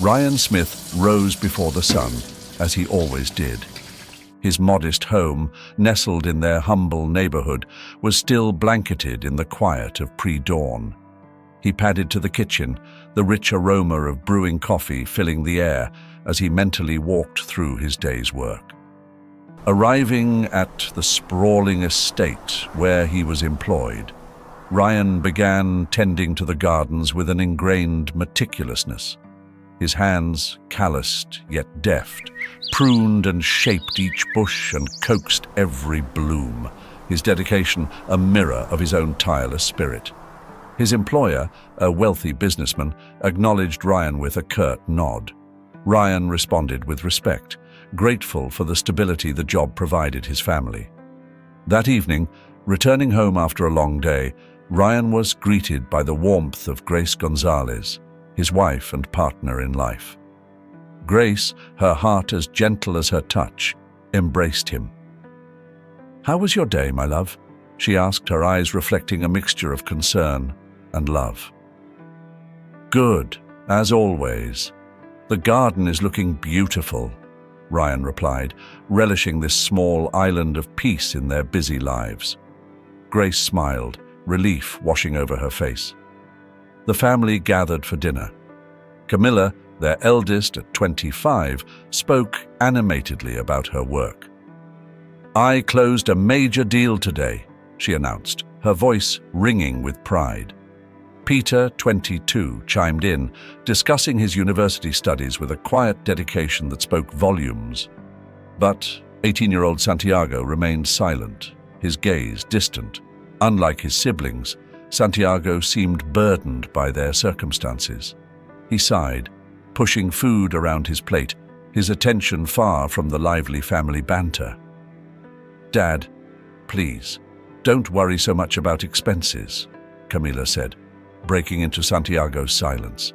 Ryan Smith rose before the sun, as he always did. His modest home, nestled in their humble neighborhood, was still blanketed in the quiet of pre-dawn. He padded to the kitchen, the rich aroma of brewing coffee filling the air as he mentally walked through his day's work. Arriving at the sprawling estate where he was employed, Ryan began tending to the gardens with an ingrained meticulousness. His hands, calloused yet deft, pruned and shaped each bush and coaxed every bloom, his dedication a mirror of his own tireless spirit. His employer, a wealthy businessman, acknowledged Ryan with a curt nod. Ryan responded with respect, grateful for the stability the job provided his family. That evening, returning home after a long day, Ryan was greeted by the warmth of Grace Gonzalez, his wife and partner in life. Grace, her heart as gentle as her touch, embraced him. "How was your day, my love?" she asked, her eyes reflecting a mixture of concern and love. "Good, as always. The garden is looking beautiful," Ryan replied, relishing this small island of peace in their busy lives. Grace smiled, relief washing over her face. The family gathered for dinner. Camilla, their eldest at 25, spoke animatedly about her work. "I closed a major deal today," she announced, her voice ringing with pride. Peter, 22, chimed in, discussing his university studies with a quiet dedication that spoke volumes. But 18-year-old Santiago remained silent, his gaze distant. Unlike his siblings, Santiago seemed burdened by their circumstances. He sighed, pushing food around his plate, his attention far from the lively family banter. "Dad, please, don't worry so much about expenses," Camila said, breaking into Santiago's silence.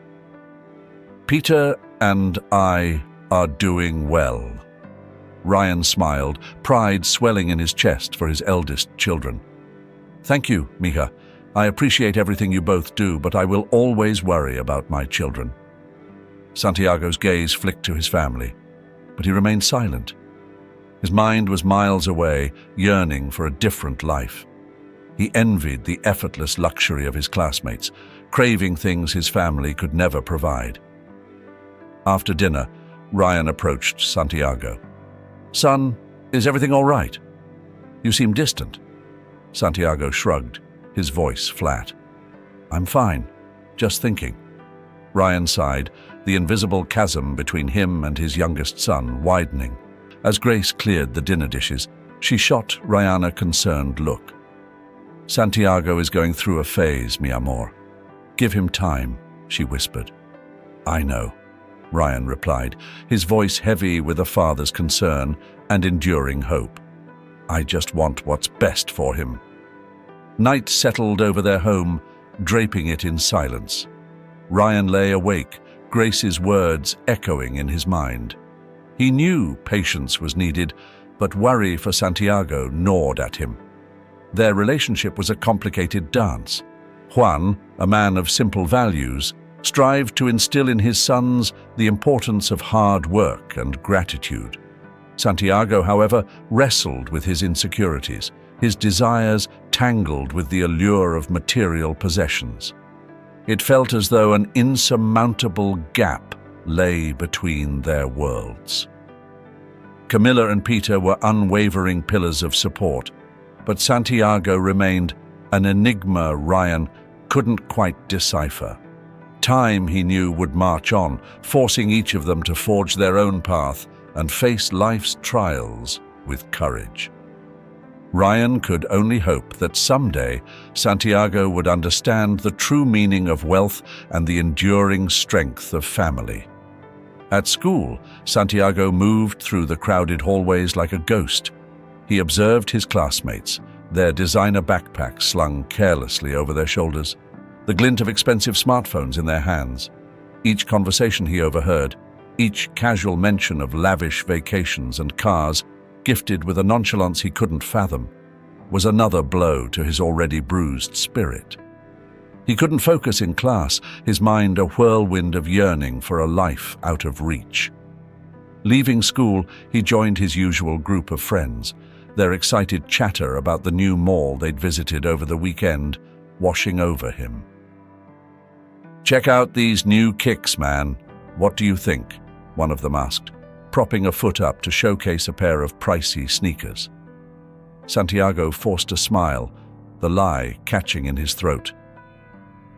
"Peter and I are doing well." Ryan smiled, pride swelling in his chest for his eldest children. "Thank you, Mija. I appreciate everything you both do, but I will always worry about my children." Santiago's gaze flicked to his family, but he remained silent. His mind was miles away, yearning for a different life. He envied the effortless luxury of his classmates, craving things his family could never provide. After dinner, Ryan approached Santiago. "Son, is everything all right? You seem distant." Santiago shrugged, his voice flat. "I'm fine, just thinking." Ryan sighed, the invisible chasm between him and his youngest son widening. As Grace cleared the dinner dishes, she shot Ryan a concerned look. "Santiago is going through a phase, mi amor. Give him time," she whispered. "I know," Ryan replied, his voice heavy with a father's concern and enduring hope. "I just want what's best for him." Night settled over their home, draping it in silence. Ryan lay awake, Grace's words echoing in his mind. He knew patience was needed, but worry for Santiago gnawed at him. Their relationship was a complicated dance. Juan, a man of simple values, strived to instill in his sons the importance of hard work and gratitude. Santiago, however, wrestled with his insecurities, his desires tangled with the allure of material possessions. It felt as though an insurmountable gap lay between their worlds. Camilla and Peter were unwavering pillars of support, but Santiago remained an enigma Ryan couldn't quite decipher. Time, he knew, would march on, forcing each of them to forge their own path and face life's trials with courage. Ryan could only hope that someday Santiago would understand the true meaning of wealth and the enduring strength of family. At school, Santiago moved through the crowded hallways like a ghost. He observed his classmates, their designer backpacks slung carelessly over their shoulders, the glint of expensive smartphones in their hands. Each conversation he overheard, each casual mention of lavish vacations and cars, gifted with a nonchalance he couldn't fathom, was another blow to his already bruised spirit. He couldn't focus in class, his mind a whirlwind of yearning for a life out of reach. Leaving school, he joined his usual group of friends, their excited chatter about the new mall they'd visited over the weekend washing over him. "Check out these new kicks, man. What do you think?" one of them asked, propping a foot up to showcase a pair of pricey sneakers. Santiago forced a smile, the lie catching in his throat.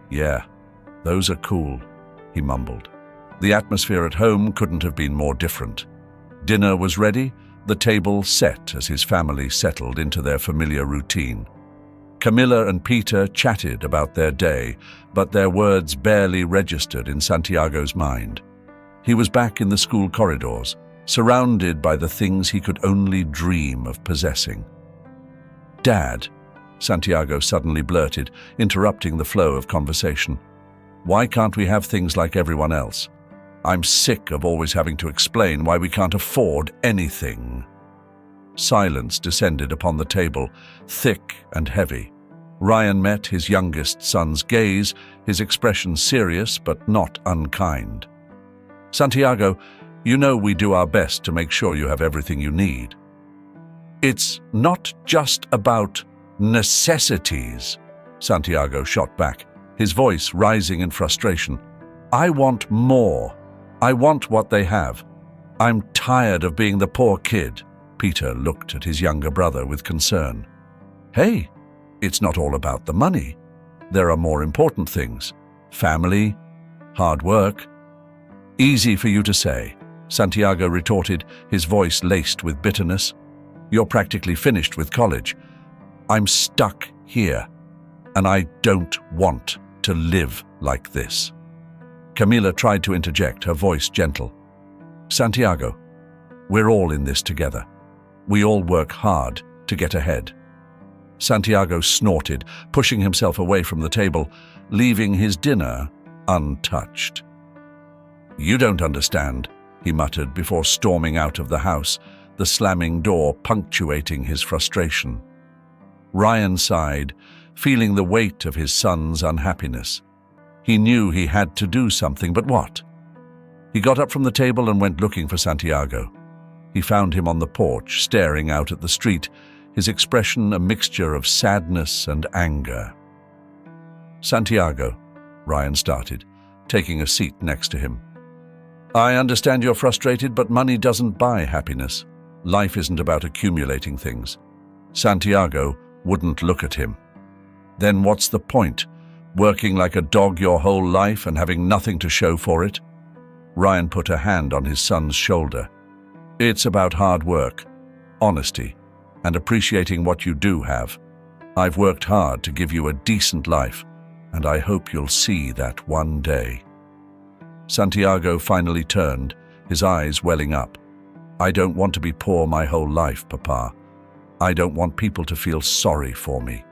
"Yeah, those are cool," he mumbled. The atmosphere at home couldn't have been more different. Dinner was ready, the table set as his family settled into their familiar routine. Camilla and Peter chatted about their day, but their words barely registered in Santiago's mind. He was back in the school corridors, surrounded by the things he could only dream of possessing. "Dad," Santiago suddenly blurted, interrupting the flow of conversation. "Why can't we have things like everyone else? I'm sick of always having to explain why we can't afford anything." Silence descended upon the table, thick and heavy. Ryan met his youngest son's gaze, his expression serious but not unkind. "Santiago, you know we do our best to make sure you have everything you need." "It's not just about necessities," Santiago shot back, his voice rising in frustration. "I want more. I want what they have. I'm tired of being the poor kid." Peter looked at his younger brother with concern. "Hey, it's not all about the money. There are more important things. Family, hard work." "Easy for you to say," Santiago retorted, his voice laced with bitterness. "You're practically finished with college. I'm stuck here, and I don't want to live like this." Camila tried to interject, her voice gentle. "Santiago, we're all in this together. We all work hard to get ahead." Santiago snorted, pushing himself away from the table, leaving his dinner untouched. "You don't understand," he muttered before storming out of the house, the slamming door punctuating his frustration. Ryan sighed, feeling the weight of his son's unhappiness. He knew he had to do something, but what? He got up from the table and went looking for Santiago. He found him on the porch, staring out at the street, his expression a mixture of sadness and anger. "Santiago," Ryan started, taking a seat next to him. "I understand you're frustrated, but money doesn't buy happiness. Life isn't about accumulating things." Santiago wouldn't look at him. "Then what's the point? Working like a dog your whole life and having nothing to show for it?" Ryan put a hand on his son's shoulder. "It's about hard work, honesty, and appreciating what you do have. I've worked hard to give you a decent life, and I hope you'll see that one day." Santiago finally turned, his eyes welling up. "I don't want to be poor my whole life, Papa. I don't want people to feel sorry for me."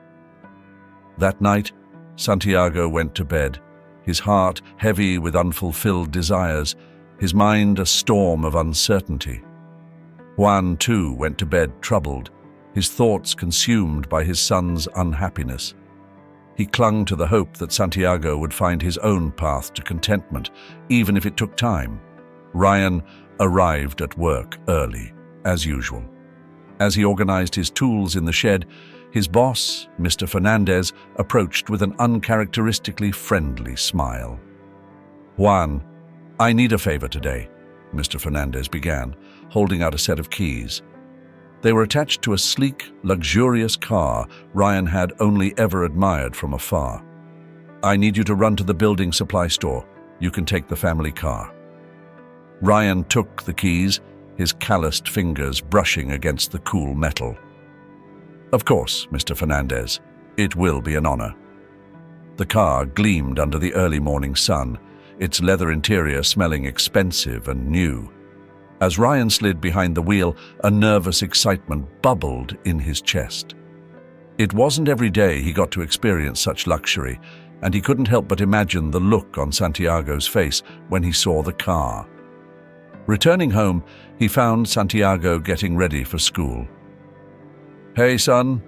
That night, Santiago went to bed, his heart heavy with unfulfilled desires, his mind a storm of uncertainty. Juan, too, went to bed troubled, his thoughts consumed by his son's unhappiness. He clung to the hope that Santiago would find his own path to contentment, even if it took time. Ryan arrived at work early, as usual. As he organized his tools in the shed, his boss, Mr. Fernandez, approached with an uncharacteristically friendly smile. "Juan, I need a favor today," Mr. Fernandez began, holding out a set of keys. They were attached to a sleek, luxurious car Ryan had only ever admired from afar. "I need you to run to the building supply store. You can take the family car." Ryan took the keys, his calloused fingers brushing against the cool metal. "Of course, Mr. Fernandez. It will be an honor." The car gleamed under the early morning sun, its leather interior smelling expensive and new. As Ryan slid behind the wheel, a nervous excitement bubbled in his chest. It wasn't every day he got to experience such luxury, and he couldn't help but imagine the look on Santiago's face when he saw the car. Returning home, he found Santiago getting ready for school. "Hey, son,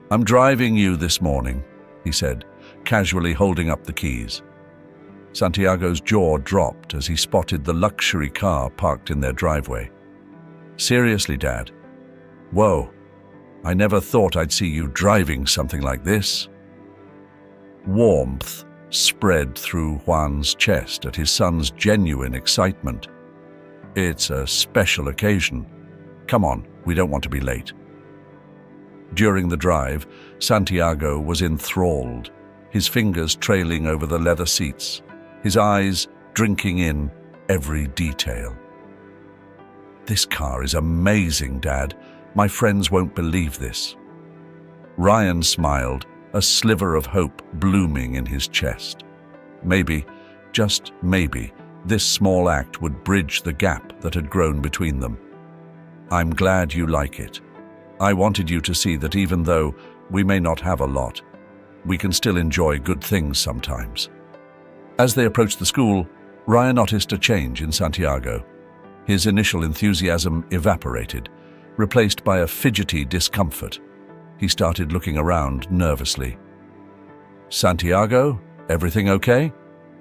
I'm driving you this morning," he said, casually holding up the keys. Santiago's jaw dropped as he spotted the luxury car parked in their driveway. "Seriously, Dad? Whoa, I never thought I'd see you driving something like this." Warmth spread through Juan's chest at his son's genuine excitement. "It's a special occasion. Come on, we don't want to be late." During the drive, Santiago was enthralled, his fingers trailing over the leather seats, his eyes drinking in every detail. "This car is amazing, Dad. My friends won't believe this." Ryan smiled, a sliver of hope blooming in his chest. Maybe, just maybe, this small act would bridge the gap that had grown between them. "I'm glad you like it. I wanted you to see that even though we may not have a lot, we can still enjoy good things sometimes." As they approached the school, Ryan noticed a change in Santiago. His initial enthusiasm evaporated, replaced by a fidgety discomfort. He started looking around nervously. "Santiago, everything okay?"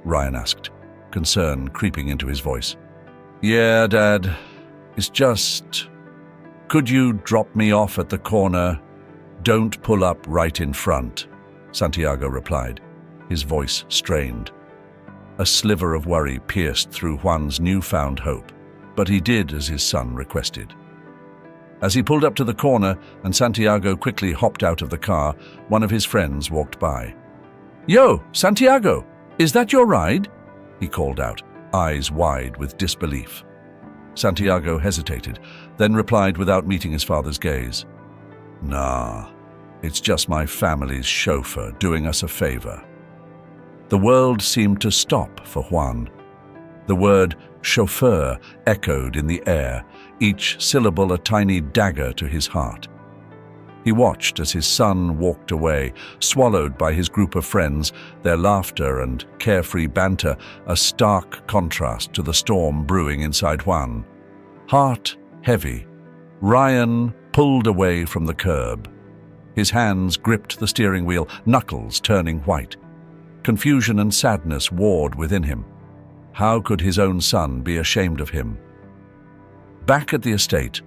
Ryan asked, concern creeping into his voice. "Yeah, Dad. It's just... Could you drop me off at the corner? Don't pull up right in front," Santiago replied, his voice strained. A sliver of worry pierced through Juan's newfound hope, but he did as his son requested. As he pulled up to the corner and Santiago quickly hopped out of the car, one of his friends walked by. "Yo, Santiago, is that your ride?" he called out, eyes wide with disbelief. Santiago hesitated, then replied without meeting his father's gaze. "Nah, it's just my family's chauffeur doing us a favor." The world seemed to stop for Juan. The word chauffeur echoed in the air, each syllable a tiny dagger to his heart. He watched as his son walked away, swallowed by his group of friends, their laughter and carefree banter a stark contrast to the storm brewing inside Juan. Heart heavy, Ryan pulled away from the curb. His hands gripped the steering wheel, knuckles turning white. Confusion and sadness warred within him. How could his own son be ashamed of him? Back at the estate,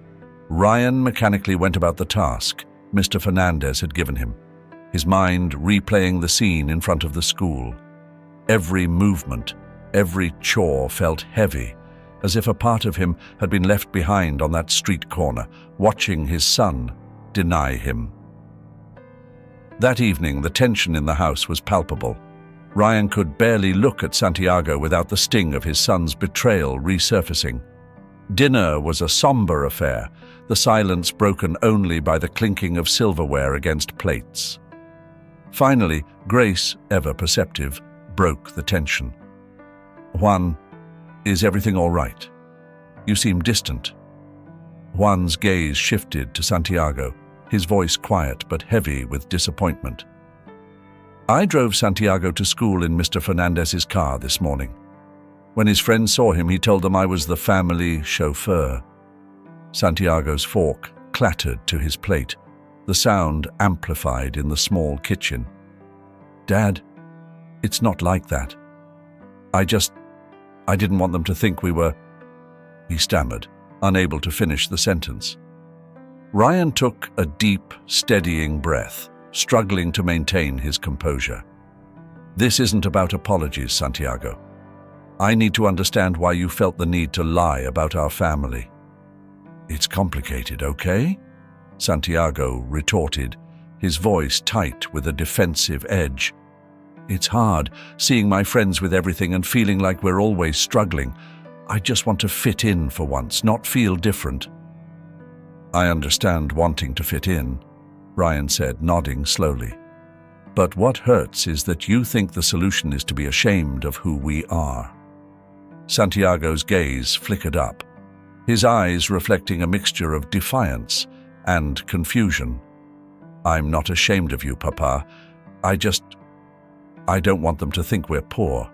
Ryan mechanically went about the task Mr. Fernandez had given him, his mind replaying the scene in front of the school. Every movement, every chore felt heavy, as if a part of him had been left behind on that street corner, watching his son deny him. That evening, the tension in the house was palpable. Ryan could barely look at Santiago without the sting of his son's betrayal resurfacing. Dinner was a somber affair, the silence broken only by the clinking of silverware against plates. Finally, Grace, ever perceptive, broke the tension. "Juan, is everything all right? You seem distant." Juan's gaze shifted to Santiago, his voice quiet but heavy with disappointment. "I drove Santiago to school in Mr. Fernandez's car this morning. When his friends saw him, he told them I was the family chauffeur." Santiago's fork clattered to his plate, the sound amplified in the small kitchen. "Dad, it's not like that. I didn't want them to think we were..." He stammered, unable to finish the sentence. Ryan took a deep, steadying breath, struggling to maintain his composure. "This isn't about apologies, Santiago. I need to understand why you felt the need to lie about our family." "It's complicated, okay?" Santiago retorted, his voice tight with a defensive edge. "It's hard, seeing my friends with everything and feeling like we're always struggling. I just want to fit in for once, not feel different." "I understand wanting to fit in," Ryan said, nodding slowly. "But what hurts is that you think the solution is to be ashamed of who we are." Santiago's gaze flickered up, his eyes reflecting a mixture of defiance and confusion. "I'm not ashamed of you, Papa. I don't want them to think we're poor."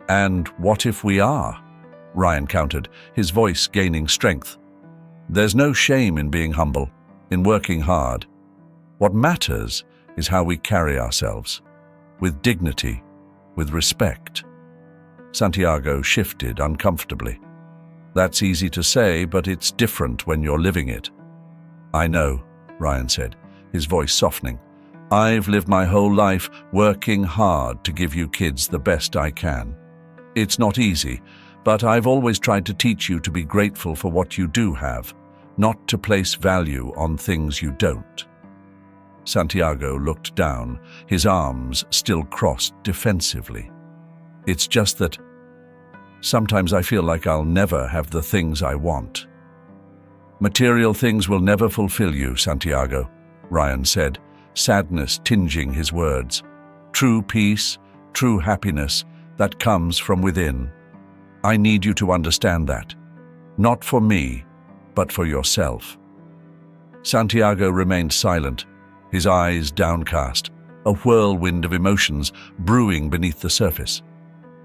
"And what if we are?" Ryan countered, his voice gaining strength. "There's no shame in being humble, in working hard. What matters is how we carry ourselves." with dignity, with respect. Santiago shifted uncomfortably. That's easy to say, but it's different when you're living it. I know, Ryan said, his voice softening. I've lived my whole life working hard to give you kids the best I can. It's not easy, but I've always tried to teach you to be grateful for what you do have, not to place value on things you don't. Santiago looked down, his arms still crossed defensively. It's just that sometimes I feel like I'll never have the things I want. Material things will never fulfill you, Santiago, Ryan said, sadness tinging his words. True peace, true happiness, that comes from within. I need you to understand that. Not for me, but for yourself. Santiago remained silent, his eyes downcast, a whirlwind of emotions brewing beneath the surface.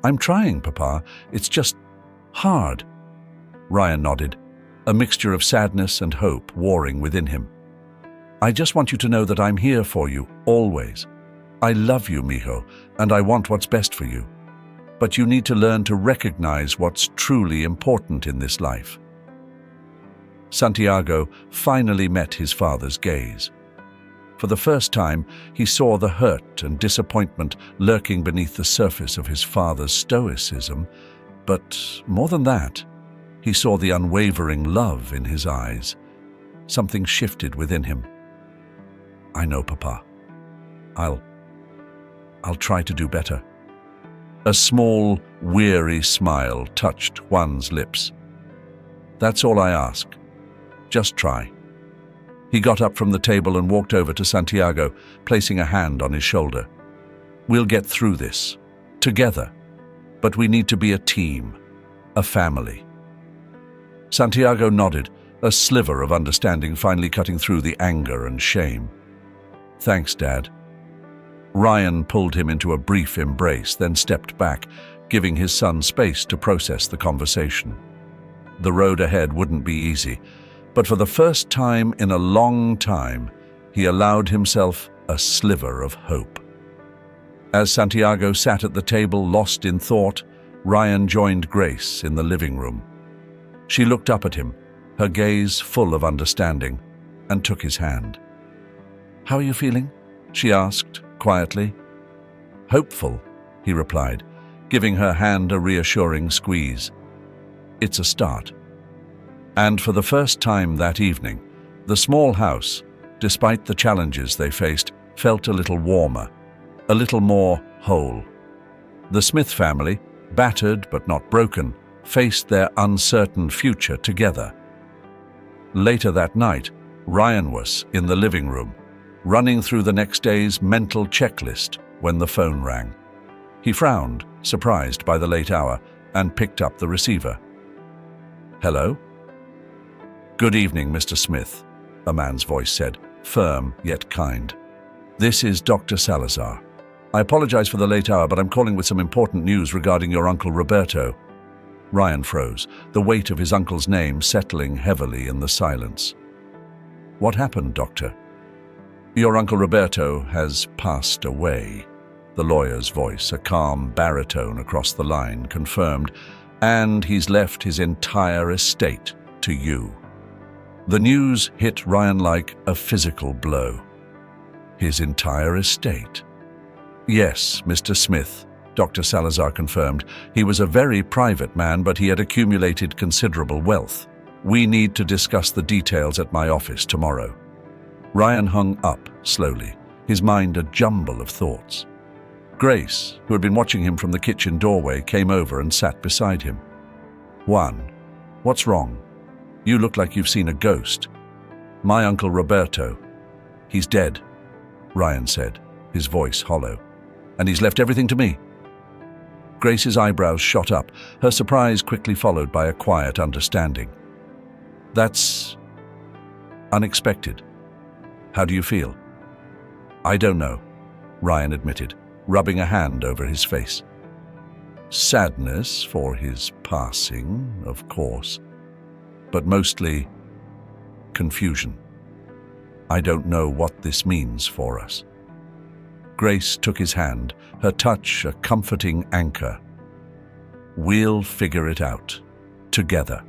I'm trying, Papa. It's just hard. Ryan nodded, a mixture of sadness and hope warring within him. I just want you to know that I'm here for you, always. I love you, mijo, and I want what's best for you. But you need to learn to recognize what's truly important in this life. Santiago finally met his father's gaze. For the first time, he saw the hurt and disappointment lurking beneath the surface of his father's stoicism, but more than that, he saw the unwavering love in his eyes. Something shifted within him. I know, Papa. I'll try to do better. A small, weary smile touched Juan's lips. That's all I ask. Just try. He got up from the table and walked over to Santiago, placing a hand on his shoulder. We'll get through this, together, but we need to be a team, a family. Santiago nodded, a sliver of understanding finally cutting through the anger and shame. Thanks, Dad. Ryan pulled him into a brief embrace, then stepped back, giving his son space to process the conversation. The road ahead wouldn't be easy, but for the first time in a long time, he allowed himself a sliver of hope. As Santiago sat at the table lost in thought, Ryan joined Grace in the living room. She looked up at him, her gaze full of understanding, and took his hand. How are you feeling? She asked, quietly. Hopeful, he replied, giving her hand a reassuring squeeze. It's a start. And for the first time that evening, the small house, despite the challenges they faced, felt a little warmer, a little more whole. The Smith family, battered but not broken, faced their uncertain future together. Later that night, Ryan was in the living room, running through the next day's mental checklist when the phone rang. He frowned, surprised by the late hour, and picked up the receiver. Hello? Good evening, Mr. Smith, a man's voice said, firm yet kind. This is Dr. Salazar. I apologize for the late hour, but I'm calling with some important news regarding your Uncle Roberto. Ryan froze, the weight of his uncle's name settling heavily in the silence. What happened, Doctor? Your Uncle Roberto has passed away, the lawyer's voice, a calm baritone across the line, confirmed, and he's left his entire estate to you. The news hit Ryan like a physical blow. His entire estate? Yes, Mr. Smith, Dr. Salazar confirmed. He was a very private man, but he had accumulated considerable wealth. We need to discuss the details at my office tomorrow. Ryan hung up slowly, his mind a jumble of thoughts. Grace, who had been watching him from the kitchen doorway, came over and sat beside him. Juan, what's wrong? You look like you've seen a ghost. My Uncle Roberto. He's dead, Ryan said, his voice hollow. And he's left everything to me. Grace's eyebrows shot up, her surprise quickly followed by a quiet understanding. That's unexpected. How do you feel? I don't know, Ryan admitted, rubbing a hand over his face. Sadness for his passing, of course, but mostly confusion. I don't know what this means for us. Grace took his hand, her touch a comforting anchor. "We'll figure it out. Together."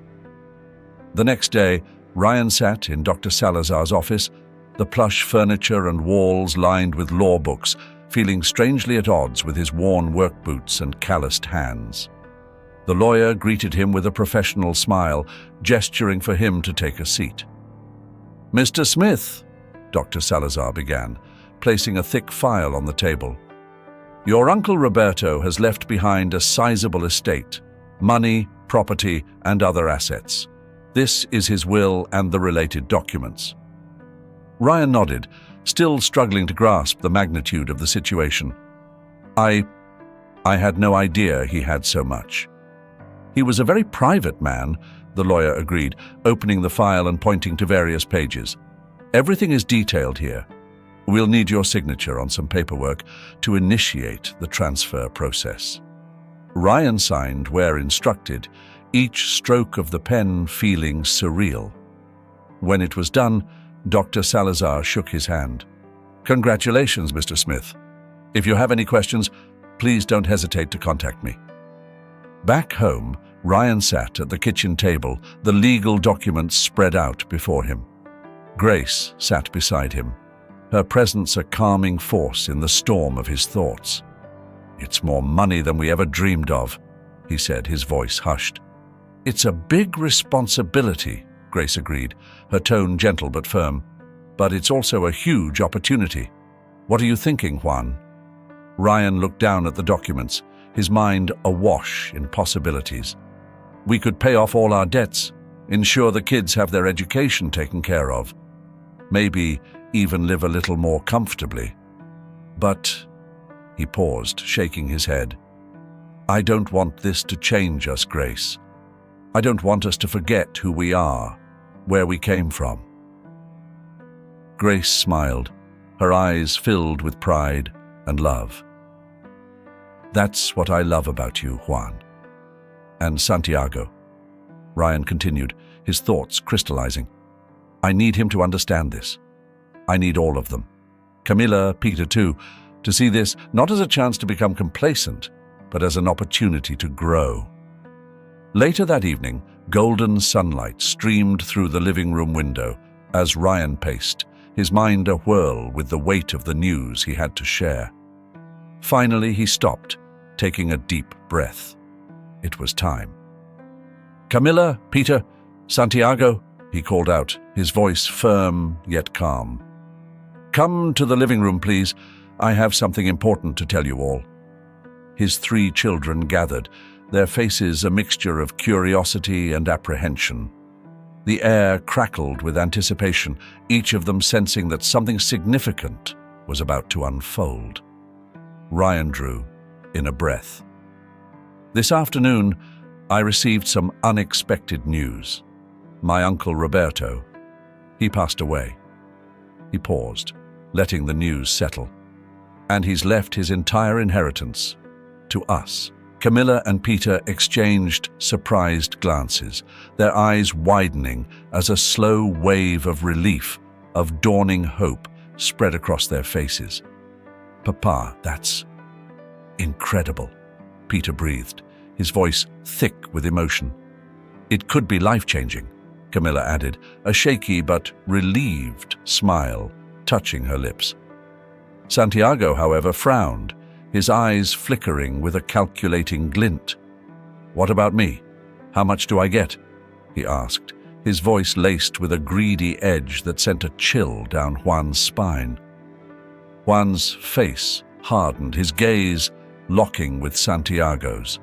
The next day, Ryan sat in Dr. Salazar's office, the plush furniture and walls lined with law books, feeling strangely at odds with his worn work boots and calloused hands. The lawyer greeted him with a professional smile, gesturing for him to take a seat. "Mr. Smith," Dr. Salazar began, placing a thick file on the table. "Your Uncle Roberto has left behind a sizable estate, money, property, and other assets. This is his will and the related documents." Ryan nodded, still struggling to grasp the magnitude of the situation. I had no idea he had so much." "He was a very private man," the lawyer agreed, opening the file and pointing to various pages. "Everything is detailed here. We'll need your signature on some paperwork to initiate the transfer process." Ryan signed where instructed, each stroke of the pen feeling surreal. When it was done, Dr. Salazar shook his hand. "Congratulations, Mr. Smith. If you have any questions, please don't hesitate to contact me." Back home, Ryan sat at the kitchen table, the legal documents spread out before him. Grace sat beside him, her presence a calming force in the storm of his thoughts. "It's more money than we ever dreamed of," he said, his voice hushed. "It's a big responsibility," Grace agreed, her tone gentle but firm. "But it's also a huge opportunity. What are you thinking, Juan?" Ryan looked down at the documents, his mind awash in possibilities. "We could pay off all our debts, ensure the kids have their education taken care of. Maybe even live a little more comfortably. But," he paused, shaking his head, "I don't want this to change us, Grace. I don't want us to forget who we are, where we came from." Grace smiled, her eyes filled with pride and love. "That's what I love about you, Juan. And Santiago," Ryan continued, his thoughts crystallizing. "I need him to understand this. I need all of them. Camilla, Peter too, to see this not as a chance to become complacent, but as an opportunity to grow." Later that evening, golden sunlight streamed through the living room window as Ryan paced, his mind a whirl with the weight of the news he had to share. Finally, he stopped, taking a deep breath. It was time. "Camilla, Peter, Santiago," he called out, his voice firm yet calm. "Come to the living room, please. I have something important to tell you all." His 3 children gathered, their faces a mixture of curiosity and apprehension. The air crackled with anticipation, each of them sensing that something significant was about to unfold. Ryan drew in a breath. "This afternoon, I received some unexpected news. My Uncle Roberto, he passed away." He paused, letting the news settle. "And he's left his entire inheritance to us." Camilla and Peter exchanged surprised glances, their eyes widening as a slow wave of relief, of dawning hope, spread across their faces. "Papa, that's incredible," Peter breathed, his voice thick with emotion. "It could be life-changing," Camilla added, a shaky but relieved smile touching her lips. Santiago, however, frowned, his eyes flickering with a calculating glint. "What about me? How much do I get?" he asked, his voice laced with a greedy edge that sent a chill down Juan's spine. Juan's face hardened, his gaze locking with Santiago's.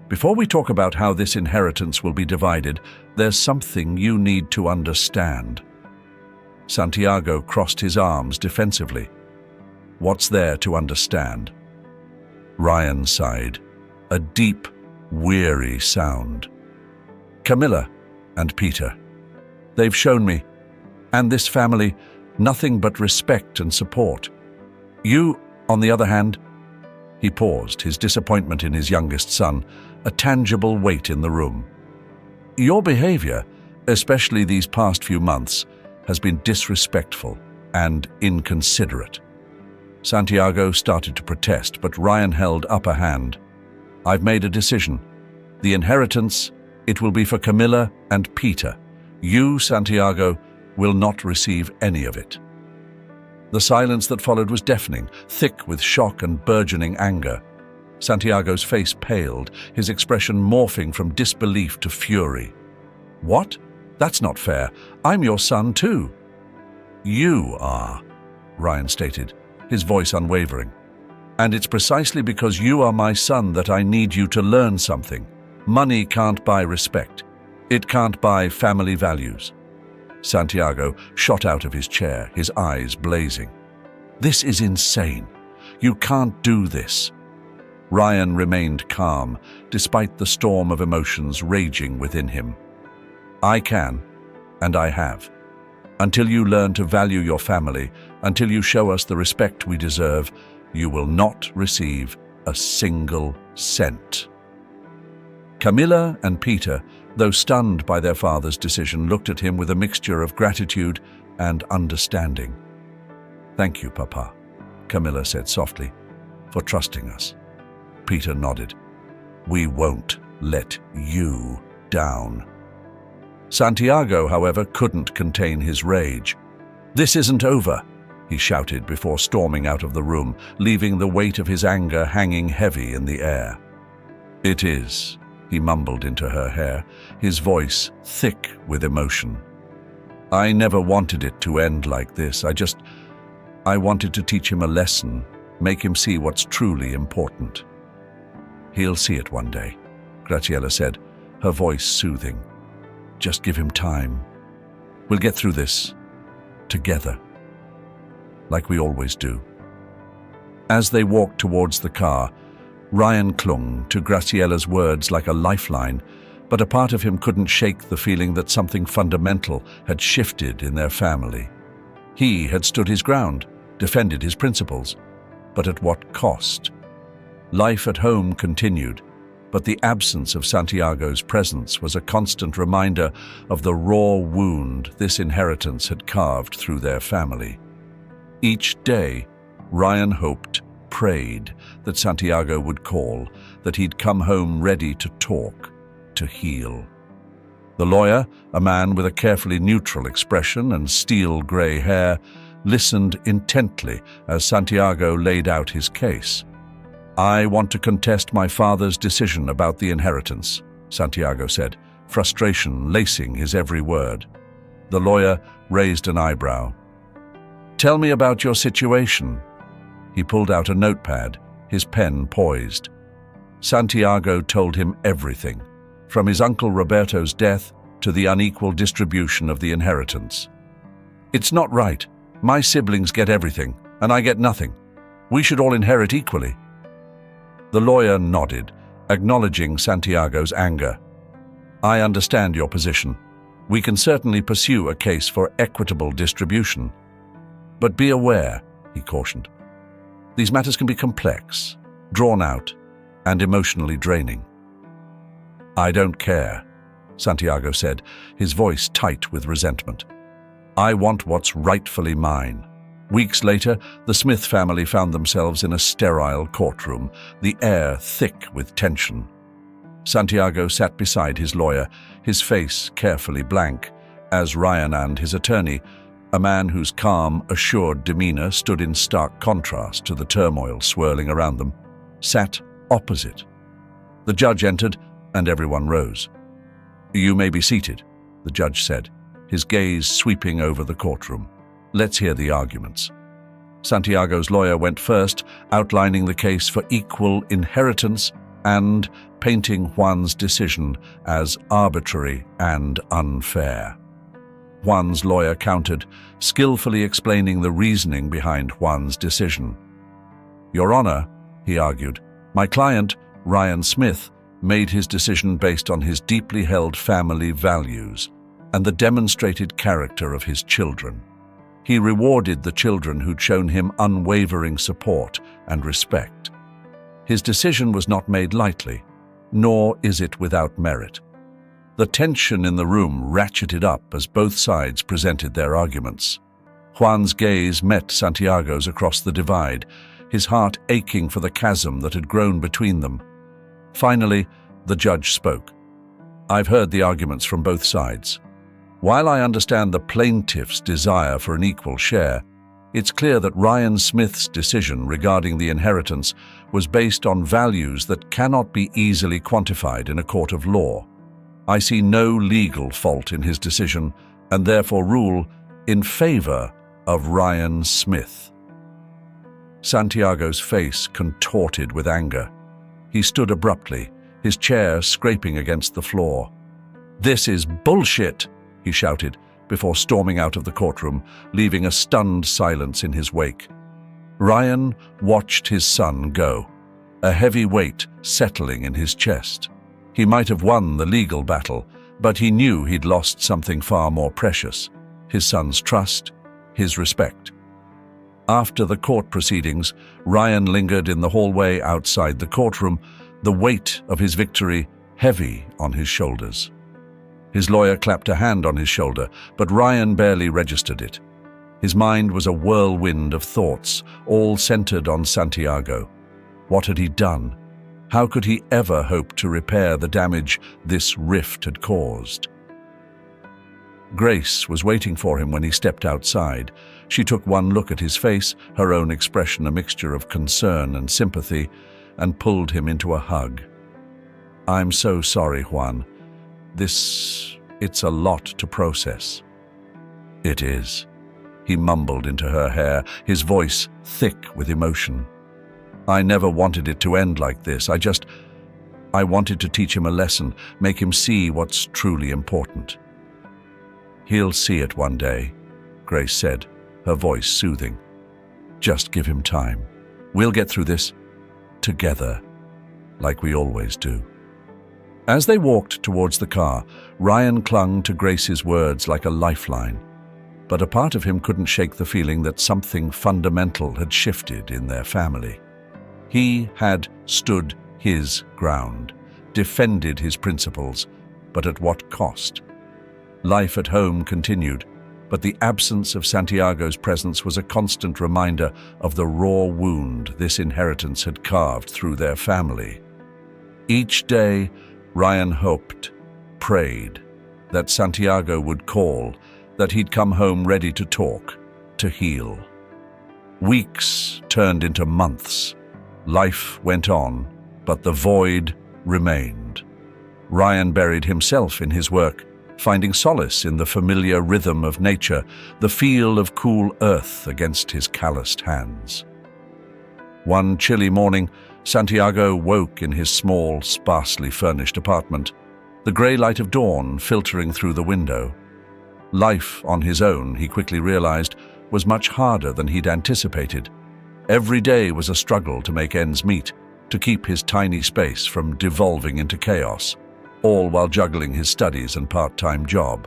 "Before we talk about how this inheritance will be divided, there's something you need to understand." Santiago crossed his arms defensively. "What's there to understand?" Ryan sighed, a deep, weary sound. "Camilla and Peter. They've shown me, and this family, nothing but respect and support. You, on the other hand," he paused, his disappointment in his youngest son, a tangible weight in the room. "Your behavior, especially these past few months, has been disrespectful and inconsiderate." Santiago started to protest, but Ryan held upper hand. "I've made a decision. The inheritance, it will be for Camilla and Peter. You, Santiago, will not receive any of it." The silence that followed was deafening, thick with shock and burgeoning anger. Santiago's face paled, his expression morphing from disbelief to fury. "What? That's not fair. I'm your son too." "You are," Ryan stated, his voice unwavering. "And it's precisely because you are my son that I need you to learn something. Money can't buy respect. It can't buy family values." Santiago shot out of his chair, his eyes blazing. "This is insane. You can't do this." Ryan remained calm, despite the storm of emotions raging within him. "I can, and I have. Until you learn to value your family, until you show us the respect we deserve, you will not receive a single cent." Camilla and Peter, though stunned by their father's decision, looked at him with a mixture of gratitude and understanding. "Thank you, Papa," Camilla said softly, "for trusting us." Peter nodded. "We won't let you down." Santiago, however, couldn't contain his rage. "This isn't over," he shouted before storming out of the room, leaving the weight of his anger hanging heavy in the air. "It is," he mumbled into her hair, his voice thick with emotion. "I never wanted it to end like this. I wanted to teach him a lesson, make him see what's truly important." "He'll see it one day," Graciela said, her voice soothing. "Just give him time. We'll get through this, together, like we always do." As they walked towards the car, Ryan clung to Graciela's words like a lifeline, but a part of him couldn't shake the feeling that something fundamental had shifted in their family. He had stood his ground, defended his principles, but at what cost? Life at home continued, but the absence of Santiago's presence was a constant reminder of the raw wound this inheritance had carved through their family. Each day, Ryan hoped, prayed that Santiago would call, that he'd come home ready to talk, to heal. The lawyer, a man with a carefully neutral expression and steel-grey hair, listened intently as Santiago laid out his case. "I want to contest my father's decision about the inheritance," Santiago said, frustration lacing his every word. The lawyer raised an eyebrow. "Tell me about your situation." He pulled out a notepad, his pen poised. Santiago told him everything, from his uncle Roberto's death to the unequal distribution of the inheritance. "It's not right. My siblings get everything, and I get nothing. We should all inherit equally." The lawyer nodded, acknowledging Santiago's anger. "I understand your position. We can certainly pursue a case for equitable distribution. But be aware," he cautioned. "These matters can be complex, drawn out, and emotionally draining." "I don't care," Santiago said, his voice tight with resentment. "I want what's rightfully mine." Weeks later, the Smith family found themselves in a sterile courtroom, the air thick with tension. Santiago sat beside his lawyer, his face carefully blank, as Ryan and his attorney, a man whose calm, assured demeanor stood in stark contrast to the turmoil swirling around them, sat opposite. The judge entered, and everyone rose. "You may be seated," the judge said, his gaze sweeping over the courtroom. "Let's hear the arguments." Santiago's lawyer went first, outlining the case for equal inheritance and painting Juan's decision as arbitrary and unfair. Juan's lawyer countered, skillfully explaining the reasoning behind Juan's decision. "Your Honor," he argued, "my client, Ryan Smith, made his decision based on his deeply held family values and the demonstrated character of his children. He rewarded the children who'd shown him unwavering support and respect. His decision was not made lightly, nor is it without merit." The tension in the room ratcheted up as both sides presented their arguments. Juan's gaze met Santiago's across the divide, his heart aching for the chasm that had grown between them. Finally, the judge spoke. "I've heard the arguments from both sides. While I understand the plaintiff's desire for an equal share, it's clear that Ryan Smith's decision regarding the inheritance was based on values that cannot be easily quantified in a court of law. I see no legal fault in his decision and therefore rule in favor of Ryan Smith." Santiago's face contorted with anger. He stood abruptly, his chair scraping against the floor. "This is bullshit!" he shouted, before storming out of the courtroom, leaving a stunned silence in his wake. Ryan watched his son go, a heavy weight settling in his chest. He might have won the legal battle, but he knew he'd lost something far more precious: his son's trust, his respect. After the court proceedings, Ryan lingered in the hallway outside the courtroom, the weight of his victory heavy on his shoulders. His lawyer clapped a hand on his shoulder, but Ryan barely registered it. His mind was a whirlwind of thoughts, all centered on Santiago. What had he done? How could he ever hope to repair the damage this rift had caused? Grace was waiting for him when he stepped outside. She took one look at his face, her own expression a mixture of concern and sympathy, and pulled him into a hug. "I'm so sorry, Juan. It's a lot to process." "It is," he mumbled into her hair, his voice thick with emotion. "I never wanted it to end like this. I wanted to teach him a lesson, make him see what's truly important." "He'll see it one day," Grace said, her voice soothing. "Just give him time. We'll get through this together, like we always do." As they walked towards the car, Ryan clung to Grace's words like a lifeline, but a part of him couldn't shake the feeling that something fundamental had shifted in their family. He had stood his ground, defended his principles, but at what cost? Life at home continued, but the absence of Santiago's presence was a constant reminder of the raw wound this inheritance had carved through their family. Each day, Ryan hoped, prayed, that Santiago would call, that he'd come home ready to talk, to heal. Weeks turned into months. Life went on, but the void remained. Ryan buried himself in his work, finding solace in the familiar rhythm of nature, the feel of cool earth against his calloused hands. One chilly morning, Santiago woke in his small, sparsely furnished apartment, the grey light of dawn filtering through the window. Life on his own, he quickly realized, was much harder than he'd anticipated. Every day was a struggle to make ends meet, to keep his tiny space from devolving into chaos, all while juggling his studies and part-time job.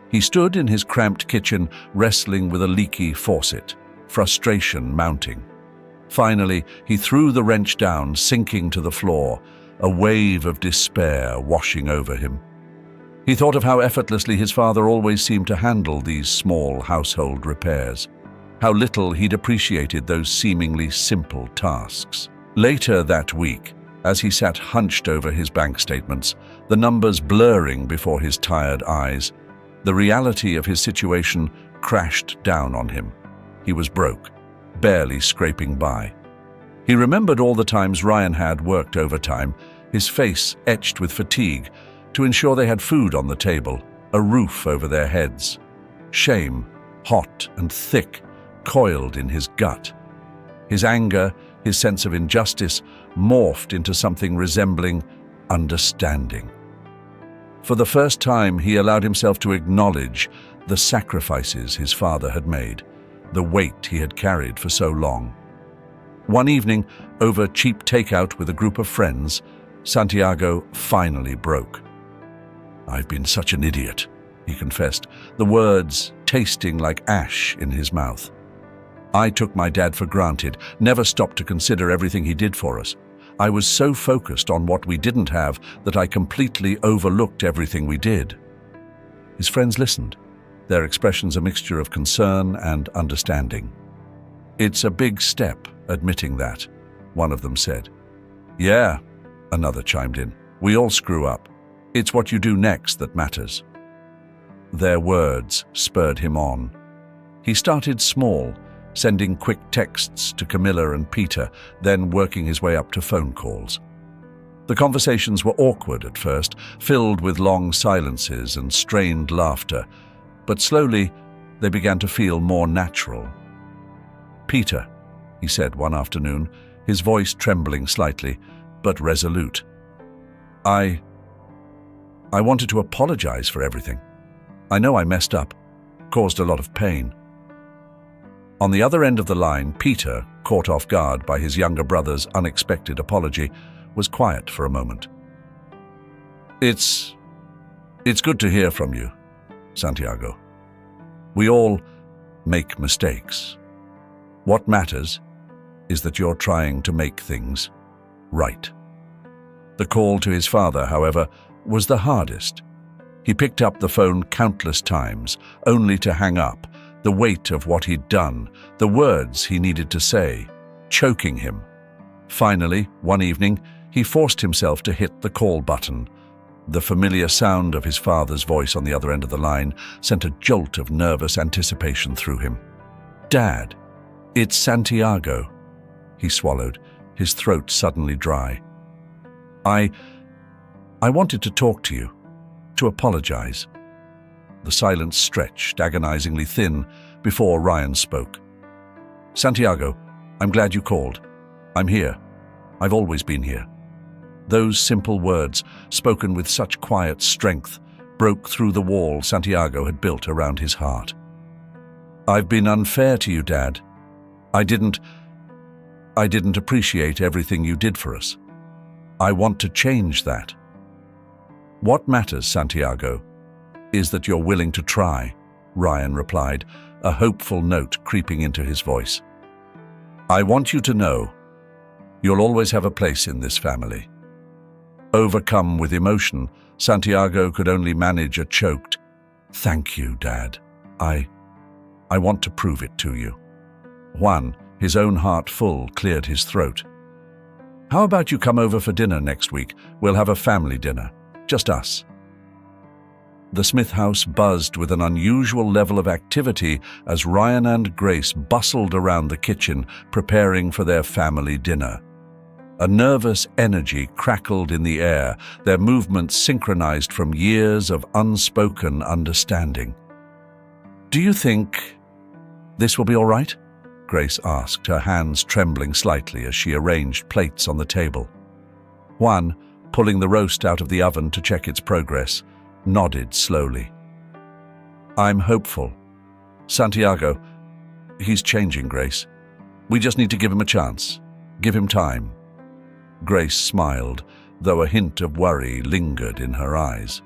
He stood in his cramped kitchen, wrestling with a leaky faucet, frustration mounting. Finally, he threw the wrench down, sinking to the floor, a wave of despair washing over him. He thought of how effortlessly his father always seemed to handle these small household repairs, how little he'd appreciated those seemingly simple tasks. Later that week, as he sat hunched over his bank statements, the numbers blurring before his tired eyes, the reality of his situation crashed down on him. He was broke, barely scraping by. He remembered all the times Ryan had worked overtime, his face etched with fatigue, to ensure they had food on the table, a roof over their heads. Shame, hot and thick, coiled in his gut. His anger, his sense of injustice, morphed into something resembling understanding. For the first time, he allowed himself to acknowledge the sacrifices his father had made, the weight he had carried for so long. One evening, over cheap takeout with a group of friends, Santiago finally broke. "I've been such an idiot," he confessed, the words tasting like ash in his mouth. "I took my dad for granted, never stopped to consider everything he did for us. I was so focused on what we didn't have that I completely overlooked everything we did." His friends listened, their expressions a mixture of concern and understanding. "It's a big step, admitting that," one of them said. "Yeah," another chimed in. "We all screw up. It's what you do next that matters." Their words spurred him on. He started small, sending quick texts to Camilla and Peter, then working his way up to phone calls. The conversations were awkward at first, filled with long silences and strained laughter, but slowly they began to feel more natural. "Peter," he said one afternoon, his voice trembling slightly, but resolute. I wanted to apologize for everything. I know I messed up, caused a lot of pain." On the other end of the line, Peter, caught off guard by his younger brother's unexpected apology, was quiet for a moment. It's good to hear from you, Santiago. We all make mistakes. What matters is that you're trying to make things right." The call to his father, however, was the hardest. He picked up the phone countless times, only to hang up, the weight of what he'd done, the words he needed to say, choking him. Finally, one evening, he forced himself to hit the call button. The familiar sound of his father's voice on the other end of the line sent a jolt of nervous anticipation through him. "Dad, it's Santiago." He swallowed, his throat suddenly dry. I wanted to talk to you, to apologize." The silence stretched, agonizingly thin, before Ryan spoke. "Santiago, I'm glad you called. I'm here. I've always been here." Those simple words, spoken with such quiet strength, broke through the wall Santiago had built around his heart. "I've been unfair to you, Dad. I didn't appreciate everything you did for us. I want to change that." "What matters, Santiago, is that you're willing to try," Ryan replied, a hopeful note creeping into his voice. "I want you to know you'll always have a place in this family." Overcome with emotion, Santiago could only manage a choked, "Thank you, Dad. I want to prove it to you." Juan, his own heart full, cleared his throat. "How about you come over for dinner next week? We'll have a family dinner. Just us." The Smith house buzzed with an unusual level of activity as Ryan and Grace bustled around the kitchen, preparing for their family dinner. A nervous energy crackled in the air, their movements synchronized from years of unspoken understanding. "Do you think this will be all right?" Grace asked, her hands trembling slightly as she arranged plates on the table. Juan, pulling the roast out of the oven to check its progress, nodded slowly. "I'm hopeful. Santiago, he's changing, Grace. We just need to give him a chance. Give him time." Grace smiled, though a hint of worry lingered in her eyes.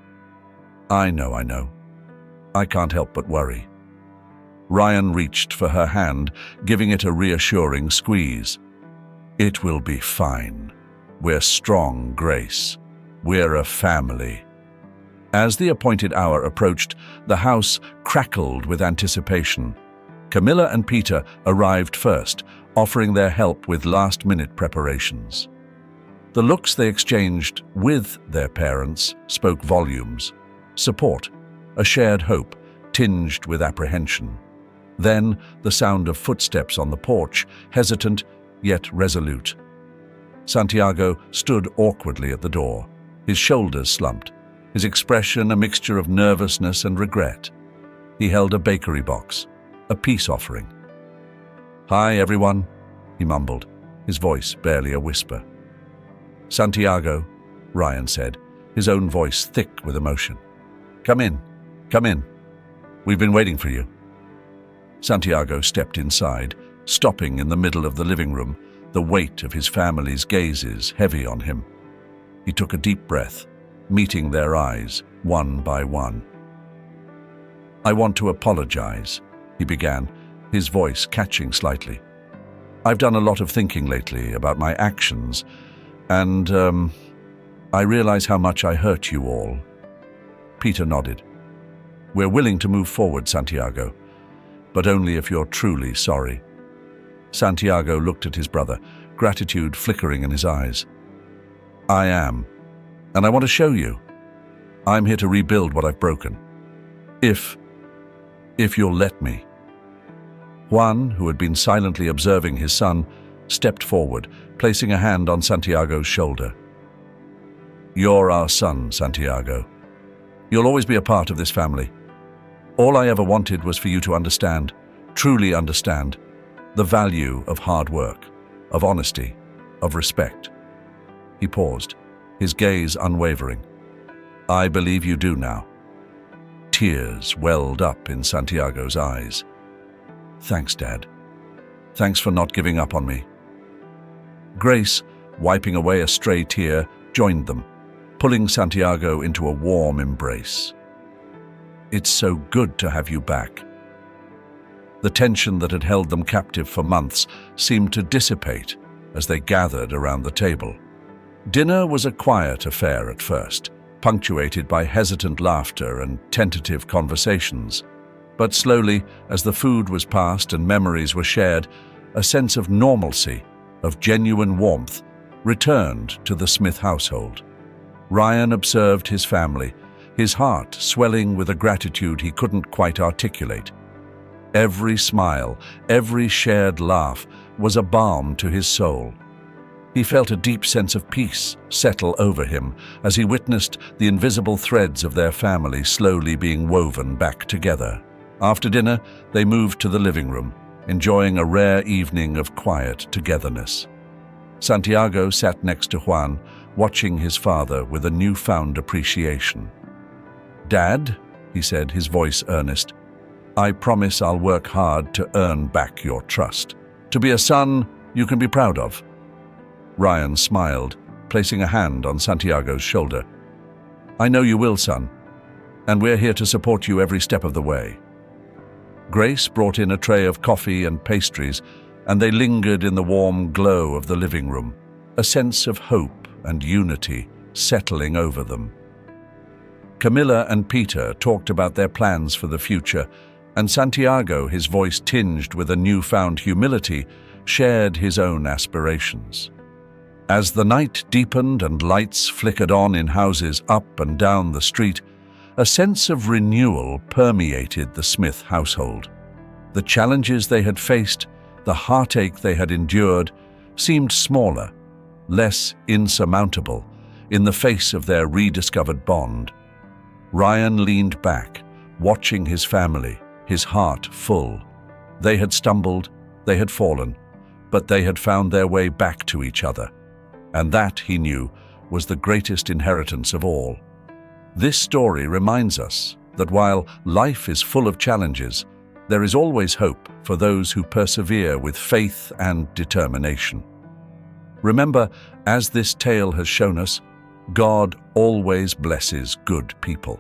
I know. I can't help but worry." Ryan reached for her hand, giving it a reassuring squeeze. "It will be fine. We're strong, Grace. We're a family." As the appointed hour approached, the house crackled with anticipation. Camilla and Peter arrived first, offering their help with last-minute preparations. The looks they exchanged with their parents spoke volumes. Support, a shared hope, tinged with apprehension. Then the sound of footsteps on the porch, hesitant yet resolute. Santiago stood awkwardly at the door, his shoulders slumped, his expression a mixture of nervousness and regret. He held a bakery box, a peace offering. "Hi, everyone," he mumbled, his voice barely a whisper. "Santiago," Ryan said, his own voice thick with emotion. Come in. We've been waiting for you." Santiago stepped inside, stopping in the middle of the living room, the weight of his family's gazes heavy on him. He took a deep breath, meeting their eyes one by one. "I want to apologize," he began, his voice catching slightly. "I've done a lot of thinking lately about my actions, and I realize how much I hurt you all." Peter nodded. We're willing to move forward, Santiago, but only if you're truly sorry." Santiago looked at his brother, gratitude flickering in his eyes. "I am, and I want to show you. I'm here to rebuild what I've broken. If you'll let me." Juan, who had been silently observing his son, stepped forward, placing a hand on Santiago's shoulder. "You're our son, Santiago. You'll always be a part of this family. All I ever wanted was for you to understand, truly understand, the value of hard work, of honesty, of respect." He paused, his gaze unwavering. "I believe you do now." Tears welled up in Santiago's eyes. "Thanks, Dad. Thanks for not giving up on me." Grace, wiping away a stray tear, joined them, pulling Santiago into a warm embrace. "It's so good to have you back." The tension that had held them captive for months seemed to dissipate as they gathered around the table. Dinner was a quiet affair at first, punctuated by hesitant laughter and tentative conversations. But slowly, as the food was passed and memories were shared, a sense of normalcy, of genuine warmth, returned to the Smith household. Ryan observed his family, his heart swelling with a gratitude he couldn't quite articulate. Every smile, every shared laugh was a balm to his soul. He felt a deep sense of peace settle over him as he witnessed the invisible threads of their family slowly being woven back together. After dinner, they moved to the living room, enjoying a rare evening of quiet togetherness. Santiago sat next to Juan, watching his father with a newfound appreciation. "Dad," he said, his voice earnest, "I promise I'll work hard to earn back your trust, to be a son you can be proud of." Ryan smiled, placing a hand on Santiago's shoulder. "I know you will, son, and we're here to support you every step of the way." Grace brought in a tray of coffee and pastries, and they lingered in the warm glow of the living room, a sense of hope and unity settling over them. Camilla and Peter talked about their plans for the future, and Santiago, his voice tinged with a newfound humility, shared his own aspirations. As the night deepened and lights flickered on in houses up and down the street, a sense of renewal permeated the Smith household. The challenges they had faced, the heartache they had endured, seemed smaller, less insurmountable, in the face of their rediscovered bond. Ryan leaned back, watching his family, his heart full. They had stumbled, they had fallen, but they had found their way back to each other. And that, he knew, was the greatest inheritance of all. This story reminds us that while life is full of challenges, there is always hope for those who persevere with faith and determination. Remember, as this tale has shown us, God always blesses good people.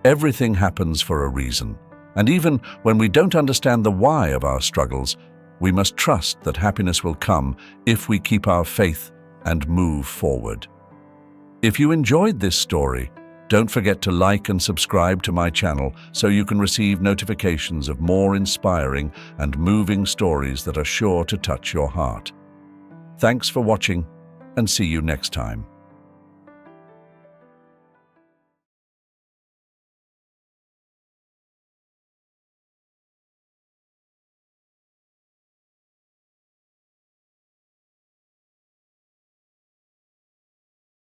Everything happens for a reason, and even when we don't understand the why of our struggles, we must trust that happiness will come if we keep our faith and move forward. If you enjoyed this story, don't forget to like and subscribe to my channel so you can receive notifications of more inspiring and moving stories that are sure to touch your heart. Thanks for watching, and see you next time.